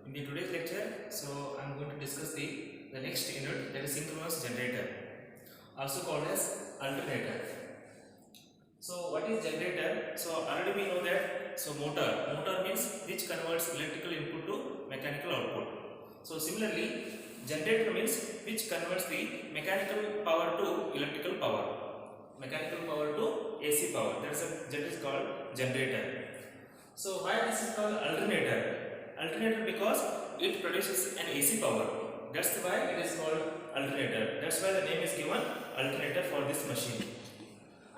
In the today's lecture, so I'm going to discuss the next unit, that is synchronous generator, also called as alternator. So what is generator? So already we know that. So motor means which converts electrical input to mechanical output. So similarly, generator means which converts the mechanical power to electrical power, mechanical power to AC power. That is called generator. So why this is called alternator? Alternator because it produces an AC power. That's why it is called alternator. That's why the name is given alternator for this machine.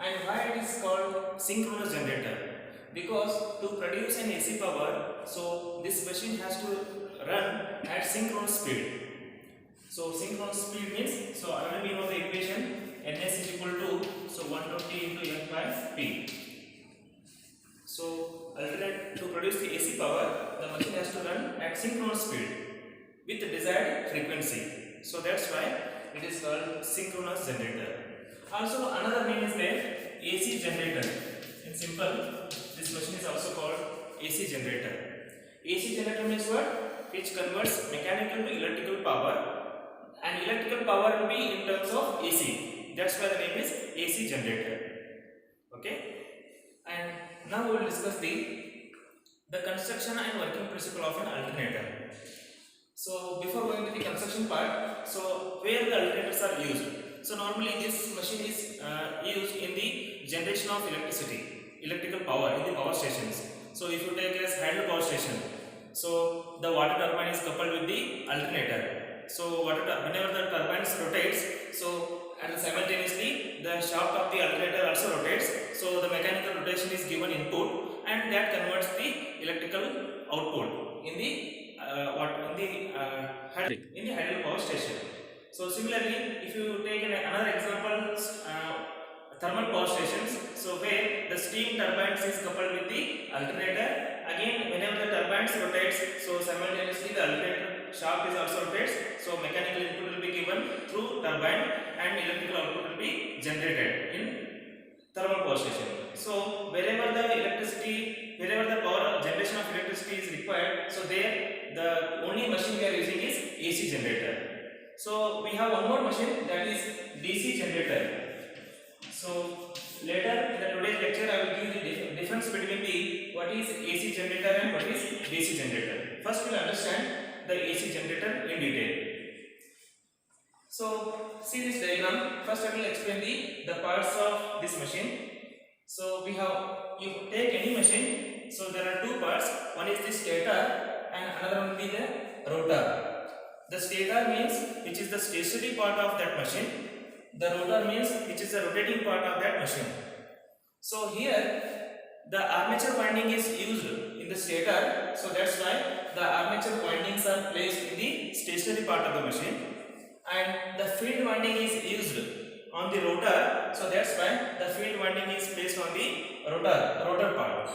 And why it is called synchronous generator? Because to produce an AC power, so this machine has to run at synchronous speed. So synchronous speed means, so already we know the equation, Ns is equal to, so 120 into N by P. So to produce the AC power, the machine has to run at synchronous speed with the desired frequency. So that's why it is called synchronous generator. Also another name is there, AC generator. In simple, this machine is also called AC generator. AC generator means what? Which converts mechanical to electrical power, and electrical power will be in terms of AC. That's why the name is AC generator. Okay. And now we will discuss the construction and working principle of an alternator. So before going to the construction part, so where the alternators are used. So normally this machine is used in the generation of electrical power in the power stations. So if you take as hydro power station, so the water turbine is coupled with the alternator. So whenever the turbine rotates, so and simultaneously the shaft of the alternator also rotates. So the mechanical rotation is given input, and that converts the electrical output in the hydro power station. So similarly, if you take another example, thermal power stations, so where the steam turbines is coupled with the alternator, again whenever the turbines rotates, so simultaneously the alternator shaft is also rotates, so mechanical input will be given through turbine and electrical output will be generated in thermal power station. So wherever the power generation of electricity is required, so there the only machine we are using is AC generator. So we have one more machine, that is DC generator. So later in the today's lecture I will give the difference between what is AC generator and what is DC generator. First we will understand the AC generator in detail. So see this diagram. First I will explain the parts of this machine. So we have, you take any machine, so there are two parts. One is the stator and another one will be the rotor. The stator means which is the stationary part of that machine. The rotor means which is the rotating part of that machine. So here the armature winding is used in the stator, so that's why the armature windings are placed in the stationary part of the machine, and the field winding is used on the rotor, so that's why the field winding is placed on the rotor part.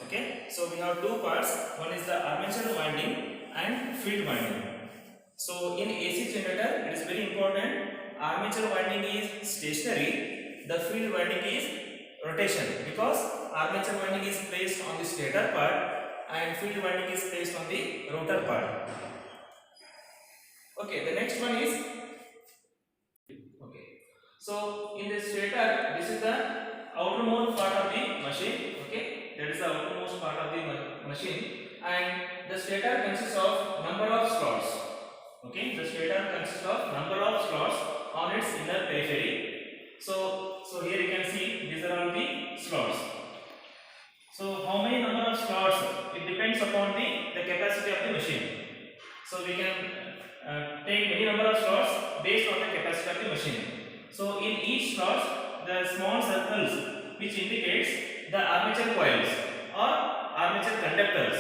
Okay, so we have two parts, one is the armature winding and field winding. So in AC generator it is very important, armature winding is stationary, the field winding is rotation, because armature winding is placed on the stator part and field winding is placed on the rotor part. Okay, the next one is, okay, so in the stator, this is the outermost part of the machine. Okay, that is the outermost part of the machine, and the stator consists of number of slots. Okay, the stator consists of number of slots on its inner periphery. So here you can see these are all the slots. So how many number of slots? It depends upon the capacity of the machine. So we can take many number of slots based on the capacity of the machine. So in each slot, the small circles which indicates the armature coils or armature conductors.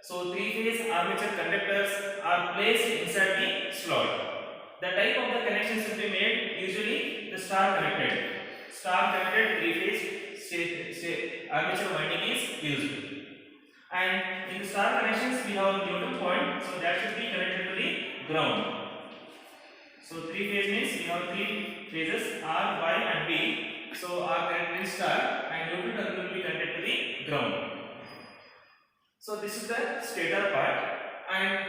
So three-phase armature conductors are placed inside the slot. The type of the connections will be made usually the star connected three-phase armature winding is used. And in the star connections we have a neutral point, so that should be connected to the ground. So three phase means we have three phases R, Y and B. So R connected to star and neutral terminal will be connected to the ground. So this is the stator part, and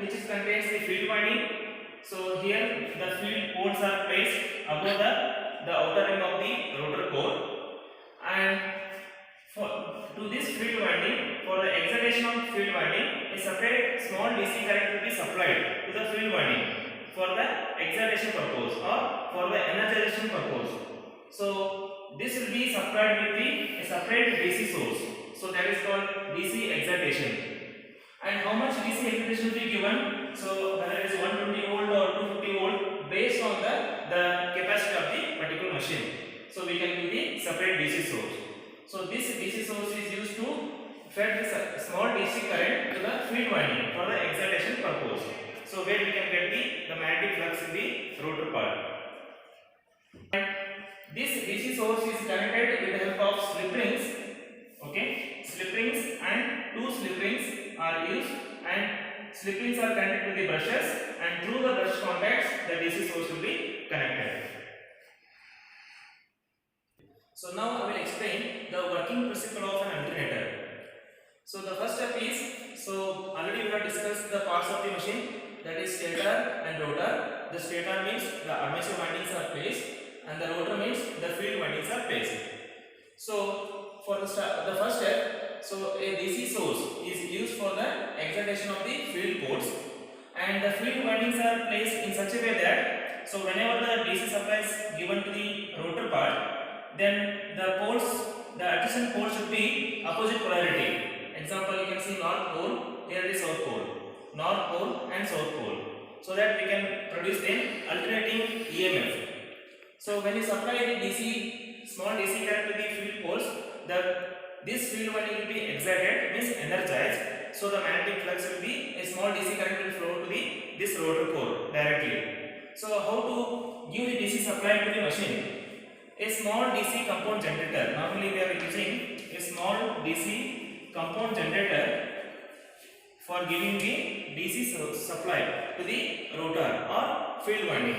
which is contains the field winding. So here the field poles are placed above the outer rim of the rotor core, and for to this field winding, for the excitation of field winding, a separate small DC current will be supplied to the field winding for the excitation purpose or for the energization purpose. So this will be supplied with a separate DC source. So that is called DC excitation. And how much DC excitation will be given? So whether it is 120 volt or 250 volt, based on the capacity of the particular machine. So we can give the separate DC source. So this DC source is used to fed the small DC current to the field winding for the excitation purpose. So where we can get the magnetic flux in the rotor part. And this DC source is connected with the help of slip rings. Okay, slip rings, and two slip rings are used, and slip rings are connected to the brushes, and through the brush contacts the DC source will be connected. So now I will explain the working principle of an alternator. So the first step is, so already we have discussed the parts of the machine, that is stator and rotor. The stator means the armature windings are placed, and the rotor means the field windings are placed. So for the first step, so a DC source is used for the excitation of the field poles, and the field windings are placed in such a way that, so whenever the DC supply is given to the rotor part, then the poles, the adjacent poles should be opposite polarity. Example, you can see north pole, here is south pole, north pole and south pole, so that we can produce an alternating EMF. So when you supply the DC, small DC current to the field poles, this field winding will be excited, means energized. So the magnetic flux will be, a small DC current will flow to this rotor core directly. So how to give the DC supply to the machine? A small DC compound generator. Normally we are using a small DC compound generator for giving the DC supply to the rotor or field winding.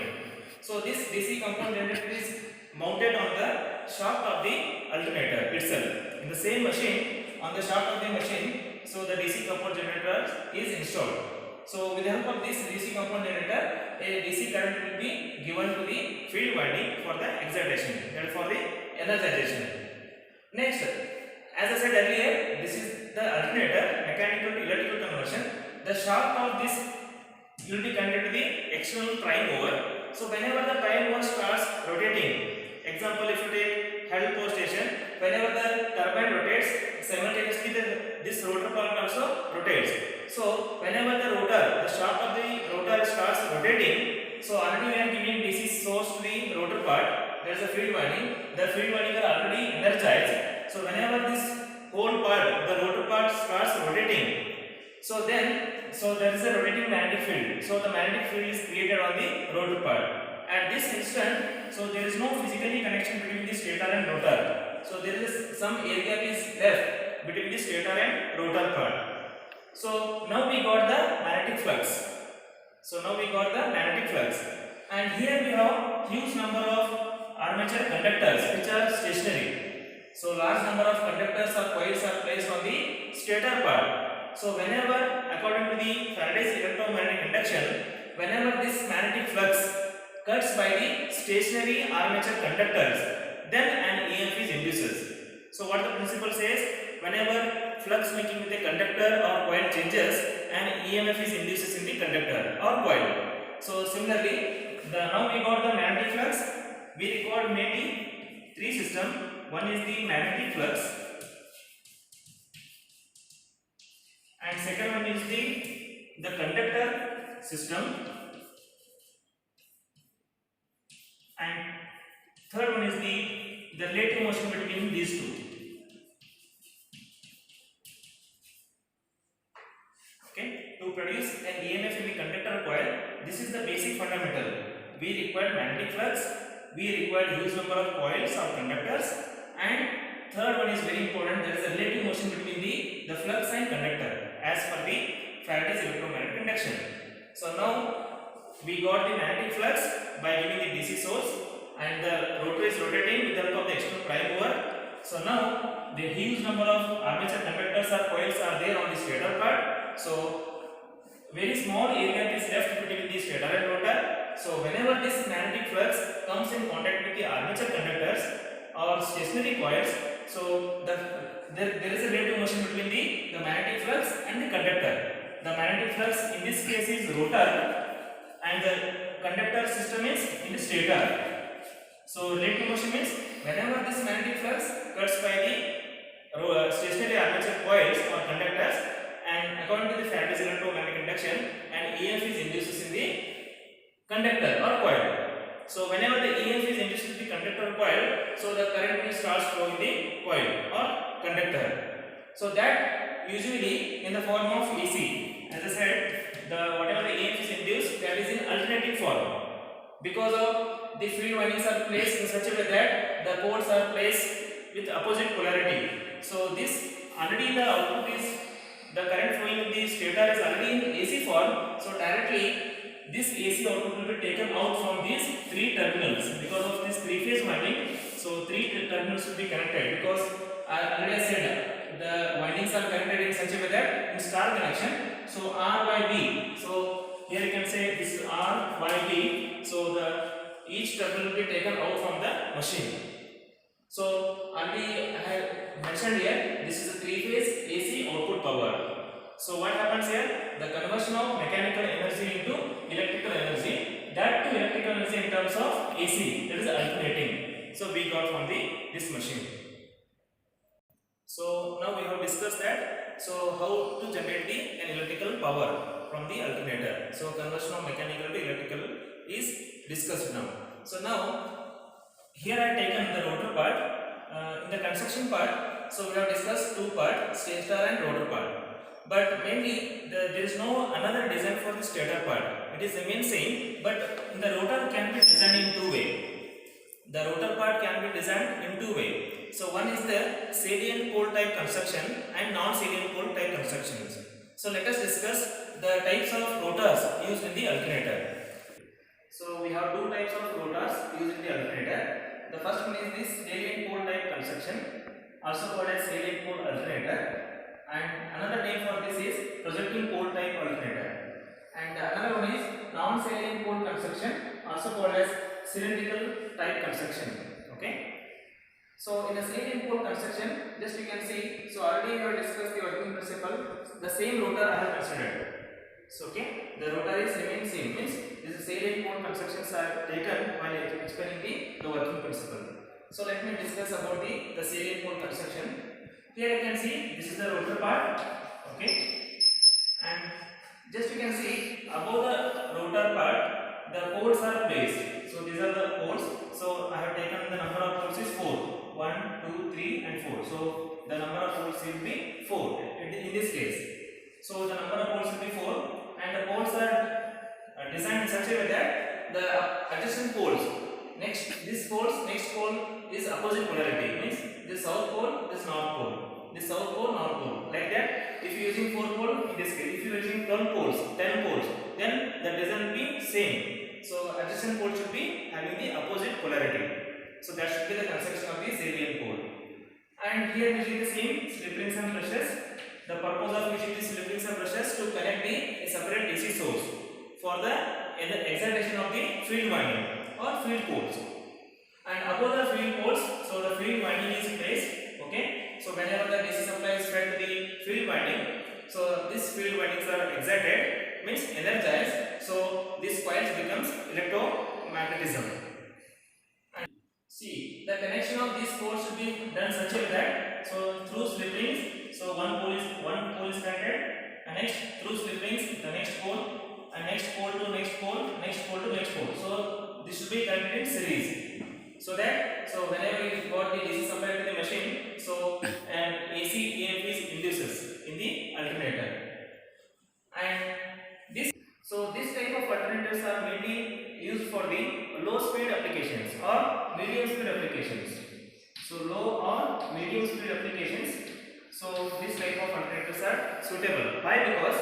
So this DC compound generator is mounted on the shaft of the alternator itself. In the same machine, on the shaft of the machine, so the DC compound generator is installed. So with the help of this DC compound generator, a DC current will be given to the field winding for the excitation, that is for the energization. Next, as I said earlier, this is the alternator, mechanical to electrical conversion. The shaft of this will be connected to the external prime mover. So whenever the prime mover starts rotating, example, if you take Hell power station, whenever the turbine rotates, simultaneously this rotor part also rotates. So whenever the rotor, the shaft of the rotor starts rotating, so already we are giving DC source to the rotor part, there is a field winding. The field winding are already energized. So whenever this whole part, the rotor part starts rotating, so there is a rotating magnetic field. So the magnetic field is created on the rotor part. At this instant, so there is no physically connection between the stator and rotor. So there is some air gap is left between the stator and rotor part. So now we got the magnetic flux. And here we have huge number of armature conductors which are stationary. So large number of conductors or coils are placed on the stator part. So whenever, according to the Faraday's electromagnetic induction, whenever this magnetic flux cuts by the stationary armature conductors, then an EMF is induces. So what the principle says, whenever flux linking with a conductor or coil changes, an EMF is induces in the conductor or coil. So similarly, now we got the magnetic flux. We record mainly three systems. One is the magnetic flux, and second one is the conductor system, and third one is the relative motion between these two. Okay, to produce an EMF in the conductor coil, this is the basic fundamental. We require magnetic flux, we require huge number of coils or conductors, and third one is very important, there is a relative motion between the flux and conductor as per the Faraday's electromagnetic induction. So now we got the magnetic flux by giving the DC source, and the rotor is rotating with the help of the external prime mover. So now the huge number of armature conductors or coils are there on the stator part. So very small area is left between the stator and rotor. So whenever this magnetic flux comes in contact with the armature conductors or stationary coils, so there is a relative motion between the magnetic flux and the conductor. The magnetic flux in this case is rotor and the conductor system is in the stator. So relative motion means whenever this magnetic flux cuts by the stationary armature coils or conductors, and according to the Faraday's electromagnetic induction, an EMF is induced in the conductor or coil. So whenever the EMF is induced in the conductor or coil, so the current will start flowing in the coil or conductor. So that usually in the form of AC. As I said, whatever the EMF is induced, that is in alternating form, because of the field windings are placed in such a way that the poles are placed with opposite polarity. So this already the output is, the current flowing in the stator is already in AC form. So directly this AC output will be taken out from these three terminals because of this three-phase winding. So three terminals will be connected, because I already said the windings are connected in such a way that in star connection. So R by B. So here you can say this is R by B. So each terminal will be taken out from the machine. So already I have mentioned here, this is a three-phase AC output power. So what happens here? The conversion of mechanical energy into electrical energy, that to electrical energy in terms of AC, that is alternating. So we got from this machine. So now we have discussed that. So how to generate an electrical power from the alternator. So conversion of mechanical to electrical is discussed now. So now here I taken the rotor part. In the construction part, so we have discussed two parts, stator and rotor part. But mainly there is no another design for the stator part. It is remain same, but the rotor can be designed in two way. The rotor part can be designed in two way. So one is the salient pole type construction and non-salient pole type constructions. So let us discuss the types of rotors used in the alternator. So we have two types of rotors used in the alternator. The first one is this salient pole type construction, also called as salient pole alternator, and another name for this is projecting pole type alternator. And another one is non-salient pole construction, also called as cylindrical type construction. Okay. So in the salient pole construction, just you can see. So already we have discussed the working principle. The same rotor I have considered. So okay, the rotor is remain same, means this salient pole constructions are taken while explaining the working principle. So let me discuss about the salient pole construction. Here you can see this is the rotor part, okay, and just you can see above the rotor part the poles are placed. So these are the poles. So I have taken the number of poles is 4. 1, 2, 3 and 4. So the number of poles will be 4 in this case. So the number of poles will be 4. And the poles are designed in such a way that the adjacent poles, this pole is opposite polarity, means this south pole, this north pole, this south pole, north pole, like that. If you are using 4 pole, in this case, if you are using 10 poles, then the design will be same. So adjacent pole should be having the opposite polarity. So that should be the construction of the salient pole. And here we see the same slip rings and brushes. The purpose of using these slip rings and brushes to connect a separate DC source for the excitation of the field winding or field poles. And above the field poles, so the field winding is placed. Okay. So whenever the DC supply is fed to the field winding, so these field windings are excited, means energized. So this coils becomes electromagnetism. And see, the connection of these poles should be done such a way that, so through slip rings. So one pole is connected, and next through slip rings the next pole, and next pole to next pole, next pole to next pole. So this should be connected in series. So whenever you got the DC supply to the machine, so an AC EMF is induces in the alternator. And this type of alternators are mainly used for the low speed applications or medium speed applications. So low or medium speed applications. So this type of alternators are suitable. Why? Because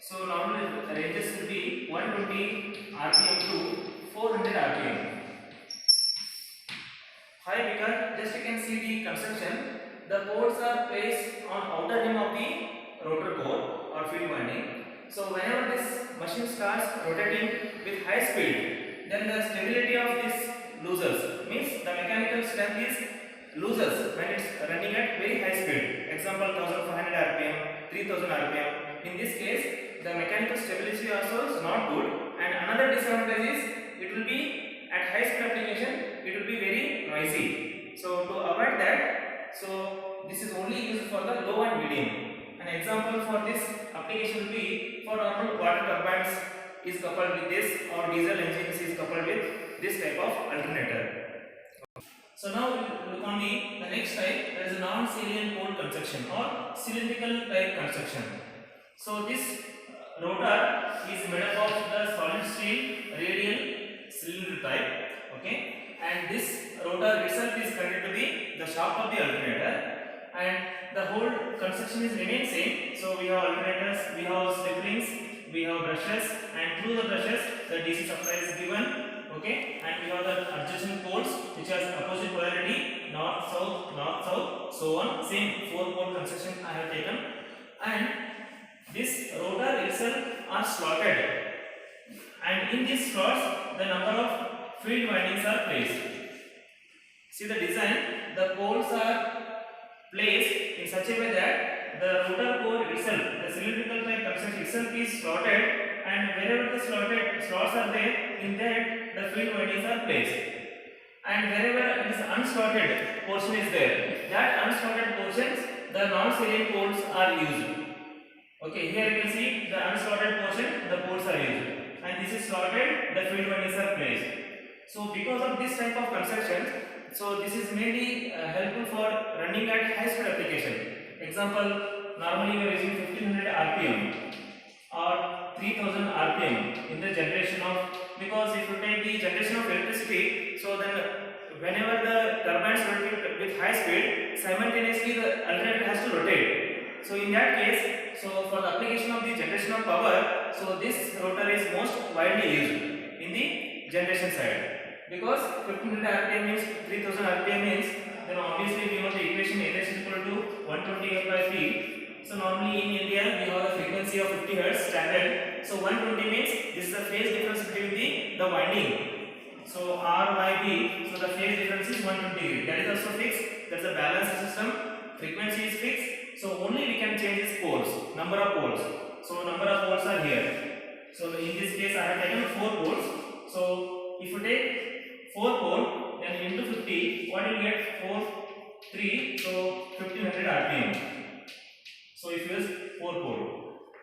so normally the ranges will be 120 rpm to 400 rpm. Why? Because just you can see the construction. The poles are placed on outer rim of the rotor core or field winding. So whenever this machine starts rotating with high speed, then the stability of this loses, means the mechanical strength is loses when it's running at very high speed. Example 1500 rpm, 3000 rpm. In this case, the mechanical stability also is not good, and another disadvantage is it will be at high speed application, it will be very noisy. So to avoid that, so this is only used for the low and medium. An example for this application will be for normal water turbines is coupled with this, or diesel engines is coupled with this type of alternator. So now we will look on the next type, that is a non-salient pole construction or cylindrical type construction. So this rotor is made up of the solid steel radial cylinder type, okay, and this rotor itself is connected to the shaft of the alternator, and the whole construction is remain same. So we have alternators, we have slip rings, we have brushes, and through the brushes the DC supply is given. Okay, and we have the adjacent poles which has opposite polarity, north south, so on. Same 4-pole construction I have taken, and this rotor itself are slotted, and in these slots the number of field windings are placed. See the design, the poles are placed in such a way that the rotor core itself, the cylindrical type construction itself is slotted, and wherever the slotted slots are there, in that the field windings are placed, and wherever this unslotted portion is there, that unslotted portions, the non-salient poles are used. Okay, here you can see the unslotted portion, the poles are used, and this is slotted, the field windings are placed. So because of this type of construction, so this is mainly helpful for running at high speed application. Example, normally we are using 1500 rpm or 3000 rpm in the generation of, because if you take the generation of electricity, so then whenever the turbines rotate with high speed, simultaneously the alternator has to rotate. So in that case, so for the application of the generation of power, so this rotor is most widely used in the generation side, because 1500 rpm means 3000 rpm means, then obviously we know the equation A is equal to 120 F by P. So normally in India we have a frequency of 50 Hz standard. So 120 means this is the phase difference between the winding. So R by B, so the phase difference is 120 degree. That is also fixed. That's a balanced system. Frequency is fixed. So only we can change its poles, number of poles. So number of poles are here. So in this case I have taken 4 poles. So if you take 4 pole, then into 50, what you get? 4, 3, so 1500 rpm. So if you use 4 pole,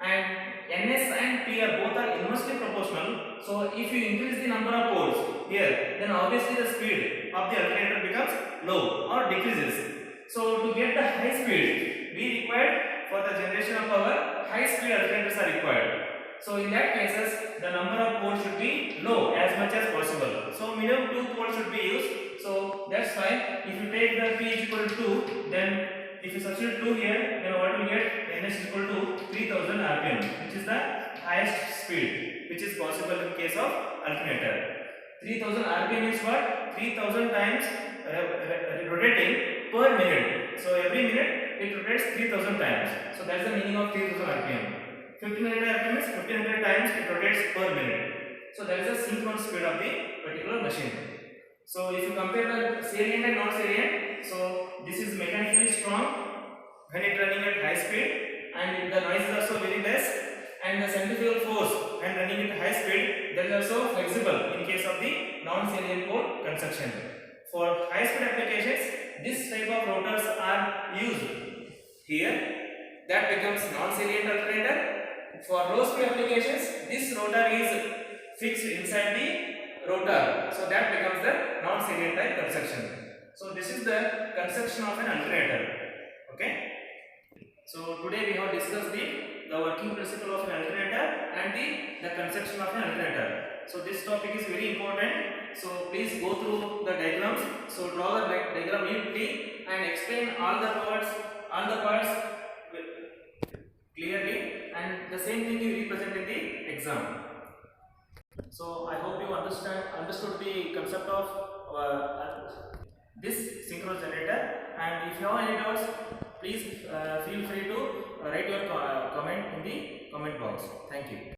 and Ns and P are both are inversely proportional. So if you increase the number of poles here, then obviously the speed of the alternator becomes low or decreases. So to get the high speed, we require for the generation of power, high speed alternators are required. So in that cases, the number of poles should be low as much as possible. So minimum 2 poles should be used. So that's why if you take the P is equal to 2, then if you substitute 2 here, then what we get? Ns is equal to 3000 rpm, which is the highest speed which is possible in case of alternator. 3000 rpm is what? 3000 times rotating per minute. So every minute it rotates 3000 times. So that's the meaning of 3000 rpm. 1500 rpm is 1500 times it rotates per minute. So that is the synchronous speed of the particular machine. So if you compare the salient and non-salient, so this is mechanically strong when it running at high speed, and the noise is also very less, and the centrifugal force when running at high speed, that is also flexible in case of the non-salient pole construction. For high speed applications, this type of rotors are used. Here that becomes non-salient alternator. For low speed applications, this rotor is fixed inside the rotor, so that becomes the non-salient type construction. So this is the construction of an alternator. Okay. So today we have discussed the working principle of an alternator and the construction of an alternator. So this topic is very important. So please go through the diagrams. So draw the diagram neatly and explain all the parts clearly, and the same thing you represent in the exam. So I hope you understood the concept of this synchronous generator, and if you have any doubts, please feel free to write your comment in the comment box. Thank you.